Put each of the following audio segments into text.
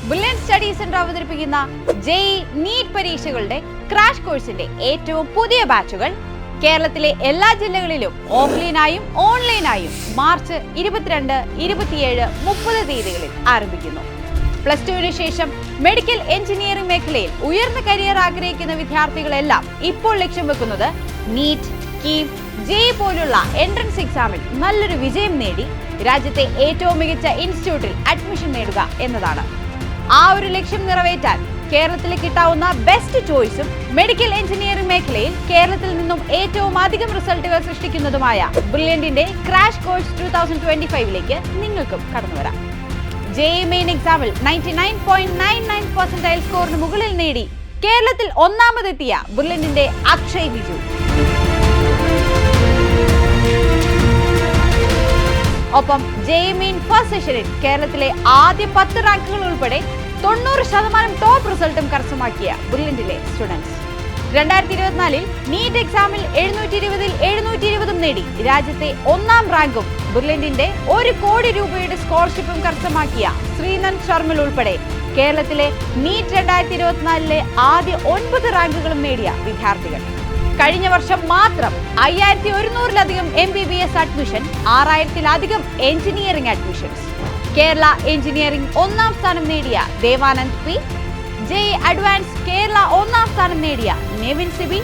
Bullet study centre അവതരിപ്പിക്കുന്ന JEE NEET പരീക്ഷകളുടെ crash കോഴ്സിന്റെ ഏറ്റവും പുതിയ ബാച്ചുകൾ കേരളത്തിലെ എല്ലാ ജില്ലകളിലും ഓഫ്ലൈനായും ഓൺലൈനായും മാർച്ച് 22, 27, 30 തീയതികളിൽ ആരംഭിക്കുന്നു. പ്ലസ് ടുവിന് ശേഷം മെഡിക്കൽ എഞ്ചിനീയറിംഗ് മേഖലയിൽ ഉയർന്ന കരിയർ ആഗ്രഹിക്കുന്ന വിദ്യാർത്ഥികളെല്ലാം ഇപ്പോൾ ലക്ഷ്യം വെക്കുന്നത് നീറ്റ്, കീം, ജെഇഇ പോലുള്ള എൻട്രൻസ് എക്സാമിൽ നല്ലൊരു വിജയം നേടി രാജ്യത്തെ ഏറ്റവും മികച്ച ഇൻസ്റ്റിറ്റ്യൂട്ടിൽ അഡ്മിഷൻ നേടുക എന്നതാണ്. ആ ഒരു ലക്ഷ്യം നിറവേറ്റാൻ കേരളത്തിൽ കിട്ടാവുന്ന ബെസ്റ്റ് ചോയ്സും മെഡിക്കൽ എഞ്ചിനീയറിംഗ് മേഖലയിൽ കേരളത്തിൽ നിന്നും ഏറ്റവും അധികം റിസൾട്ടുകൾ സൃഷ്ടിക്കുന്നതുമായ ബ്രില്യന്റിന്റെ ക്രാഷ് കോഴ്സ് 2025ലേക്ക് നിങ്ങൾക്കും കടന്നുവരാം. ജെഇഇ മെയിൻ എക്സാമിൽ 99.99% സ്കോറിന് മുകളിൽ നേടി കേരളത്തിൽ ഒന്നാമതെത്തിയ ബ്രില്യന്റിന്റെ അക്ഷയ് വിജു, ഒപ്പം ജെഇഇ മെയിൻ ഫസ്റ്റ് സെഷനിൽ കേരളത്തിലെ ആദ്യ 10 റാങ്കുകൾ ഉൾപ്പെടെ 90% ടോപ്പ് റിസൾട്ടും കരസ്ഥമാക്കിയ ബ്രില്യന്റിലെ സ്റ്റുഡൻസ് 2024 നീറ്റ് എക്സാമിൽ 720ൽ 720 നേടി രാജ്യത്തെ ഒന്നാം റാങ്കും ബ്രില്യന്റിന്റെ 1 കോടി രൂപയുടെ സ്കോളർഷിപ്പും കരസ്ഥമാക്കിയ ശ്രീനന്ദ് ശർമ്മൽ ഉൾപ്പെടെ കേരളത്തിലെ നീറ്റ് 2024ലെ ആദ്യ 9 റാങ്കുകളും നേടിയ വിദ്യാർത്ഥികൾ. കഴിഞ്ഞ വർഷം മാത്രം 5100-ലധികം MBBS അഡ്മിഷൻ, 6000-ലധികം എഞ്ചിനീയറിംഗ് അഡ്മിഷൻസ്. കേരള എഞ്ചിനീയറിംഗ് ഒന്നാം സ്ഥാനം നേടിയ Devanand P, JEE advance Kerala ഒന്നാം സ്ഥാനം നേടിയ നെവിൻ സിബി,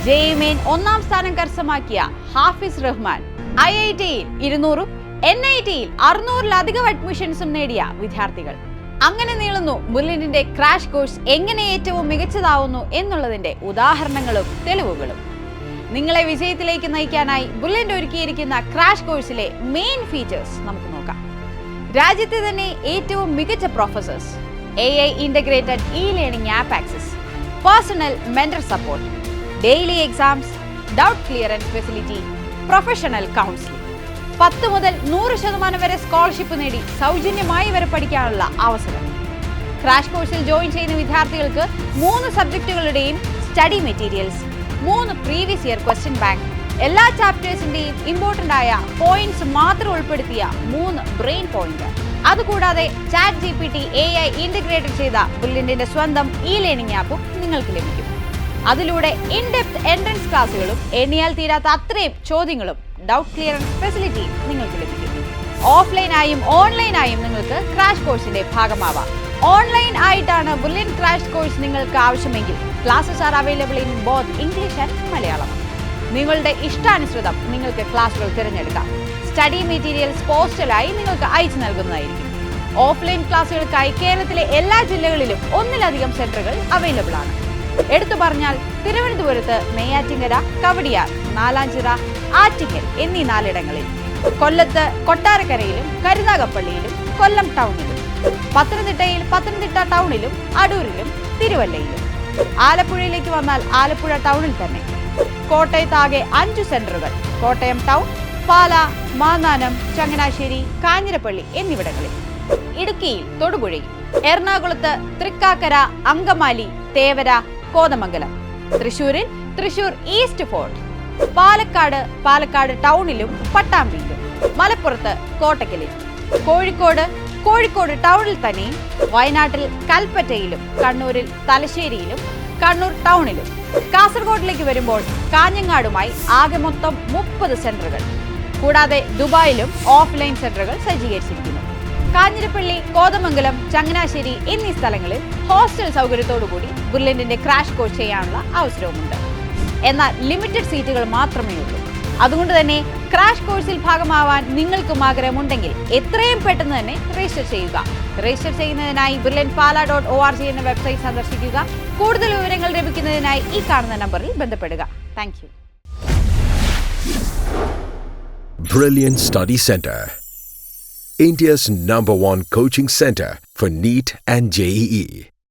ജെഇഇ മെയിൻ ഒന്നാം സ്ഥാനം കരസ്ഥമാക്കിയ ഹാഫിസ് റഹ്മാൻ, IITയിൽ 200-ഉം NITയിൽ 600-ലധികം അഡ്മിഷൻസും നേടിയ വിദ്യാർത്ഥികൾ. അങ്ങനെ നീളുന്നു ബ്രില്യന്റിന്റെ ക്രാഷ് കോഴ്സ് എങ്ങനെ ഏറ്റവും മികച്ചതാവുന്നു എന്നുള്ളതിന്റെ ഉദാഹരണങ്ങളും തെളിവുകളും. നിങ്ങളെ വിജയത്തിലേക്ക് നയിക്കാനായി ബ്രില്യന്റ് ഒരുക്കിയിരിക്കുന്ന ക്രാഷ് കോഴ്സിലെ മെയിൻ ഫീച്ചേഴ്സ് നമുക്ക് നോക്കാം. രാജ്യത്തെ തന്നെ ഏറ്റവും മികച്ച professors, AI integrated learning app access, personal mentor support, daily exams, doubt clearance facility, professional counselling, 10 മുതൽ 100% വരെ സ്കോളർഷിപ്പ് നേടി സൗജന്യമായി വരെ പഠിക്കാനുള്ള അവസരം. ക്രാഷ് കോഴ്സിൽ ജോയിൻ ചെയ്യുന്ന വിദ്യാർത്ഥികൾക്ക് 3 സബ്ജക്റ്റുകളുടെയും study materials, 3 previous year question bank, എല്ലാ ചാപ്റ്റേഴ്സിന്റെയും ഇമ്പോർട്ടന്റ് ആയ പോയിന്റ്സ് മാത്രം ഉൾപ്പെടുത്തിയ 3 ബ്രെയിൻ പോയിന്റ്. അതുകൂടാതെ ChatGPT AI ഇന്റഗ്രേറ്റഡ് ചെയ്ത ബ്രില്യന്റിന്റെ സ്വന്തം ലേണിംഗ് ആപ്പും നിങ്ങൾക്ക് ലഭിക്കും. അതിലൂടെ ഇൻഡെപ്ത് എൻട്രൻസ് ക്ലാസുകളും എണ്ണിയാൽ തീരാത്ത അത്രയും ചോദ്യങ്ങളും ഡൗട്ട് ക്ലിയറൻസ് ഫെസിലിറ്റി നിങ്ങൾക്ക് ലഭിക്കും. ഓഫ്ലൈനായും ഓൺലൈനായും നിങ്ങൾക്ക് ക്രാഷ് കോഴ്സിന്റെ ഭാഗമാവാം. ഓൺലൈൻ ആയിട്ടാണ് ബ്രില്യന്റ് ക്രാഷ് കോഴ്സ് നിങ്ങൾക്ക് ആവശ്യമെങ്കിൽ classes are available in both English and Malayalam. നിങ്ങളുടെ ഇഷ്ടാനുസൃതം നിങ്ങൾക്ക് ക്ലാസുകൾ തിരഞ്ഞെടുക്കാം. സ്റ്റഡി മെറ്റീരിയൽസ് പോസ്റ്റലായി നിങ്ങൾക്ക് അയച്ചു നൽകുന്നതായിരിക്കും. ഓഫ്ലൈൻ ക്ലാസുകൾക്കായി കേരളത്തിലെ എല്ലാ ജില്ലകളിലും 1-ലധികം സെന്ററുകൾ അവൈലബിൾ ആണ്. എടുത്തു പറഞ്ഞാൽ തിരുവനന്തപുരത്ത് നെയ്യാറ്റിങ്കര, കവടിയാർ, നാലാഞ്ചിറ, ആറ്റിങ്ങൽ എന്നീ 4 ഇടങ്ങളിൽ, കൊല്ലത്ത് കൊട്ടാരക്കരയിലും കരുനാഗപ്പള്ളിയിലും കൊല്ലം ടൗണിലും, പത്തനംതിട്ടയിൽ പത്തനംതിട്ട ടൗണിലും അടൂരിലും തിരുവല്ലയിലും, ആലപ്പുഴയിലേക്ക് വന്നാൽ ആലപ്പുഴ ടൗണിൽ തന്നെ, കോട്ടയത്താകെ 5 സെന്ററുകൾ, കോട്ടയം ടൗൺ, പാല, മാന്നാനം, ചങ്ങനാശ്ശേരി, കാഞ്ഞിരപ്പള്ളി എന്നിവിടങ്ങളിൽ, ഇടുക്കിയിൽ തൊടുപുഴയിൽ, എറണാകുളത്ത് തൃക്കാക്കര, അങ്കമാലി, തേവര, കോതമംഗലം, തൃശൂരിൽ തൃശൂർ ഈസ്റ്റ് ഫോർട്ട്, പാലക്കാട് ടൗണിലും പട്ടാമ്പിയിലും, മലപ്പുറത്ത് കോട്ടക്കലിൽ, കോഴിക്കോട് ടൗണിൽ തന്നെയും, വയനാട്ടിൽ കൽപ്പറ്റയിലും, കണ്ണൂരിൽ തലശ്ശേരിയിലും, കണ്ണൂർ ടൗണിലും, കാസർഗോഡിലേക്ക് വരുമ്പോൾ കാഞ്ഞങ്ങാടുമായി ആകെ മൊത്തം 30 സെന്ററുകൾ. കൂടാതെ ദുബായിലും ഓഫ്ലൈൻ സെന്ററുകൾ സജ്ജീകരിച്ചിരിക്കുന്നു. കാഞ്ഞിരപ്പള്ളി, കോതമംഗലം, ചങ്ങനാശ്ശേരി എന്നീ സ്ഥലങ്ങളിൽ ഹോസ്റ്റൽ സൗകര്യത്തോടുകൂടി ബ്രില്യന്റിന്റെ ക്രാഷ് കോഴ്സ് ചെയ്യാനുള്ള അവസരവുമുണ്ട്. എന്നാൽ ലിമിറ്റഡ് സീറ്റുകൾ മാത്രമേ ഉള്ളൂ. അതുകൊണ്ട് തന്നെ ക്രാഷ് കോഴ്സിൽ ഭാഗമാവാൻ നിങ്ങൾക്കും ആഗ്രഹമുണ്ടെങ്കിൽ എത്രയും പെട്ടെന്ന് തന്നെ രജിസ്റ്റർ ചെയ്യുക. രജിസ്റ്റർ ചെയ്യുന്നതിനായി brilliantpala.org എന്ന വെബ്സൈറ്റ് സന്ദർശിക്കുക. കൂടുതൽ വിവരങ്ങൾ ലഭിക്കുന്നതിനായി ഈ കാണുന്ന നമ്പറിൽ ബന്ധപ്പെടുക. Thank you. Brilliant Study Center, India's #1 coaching center for NEET and JEE.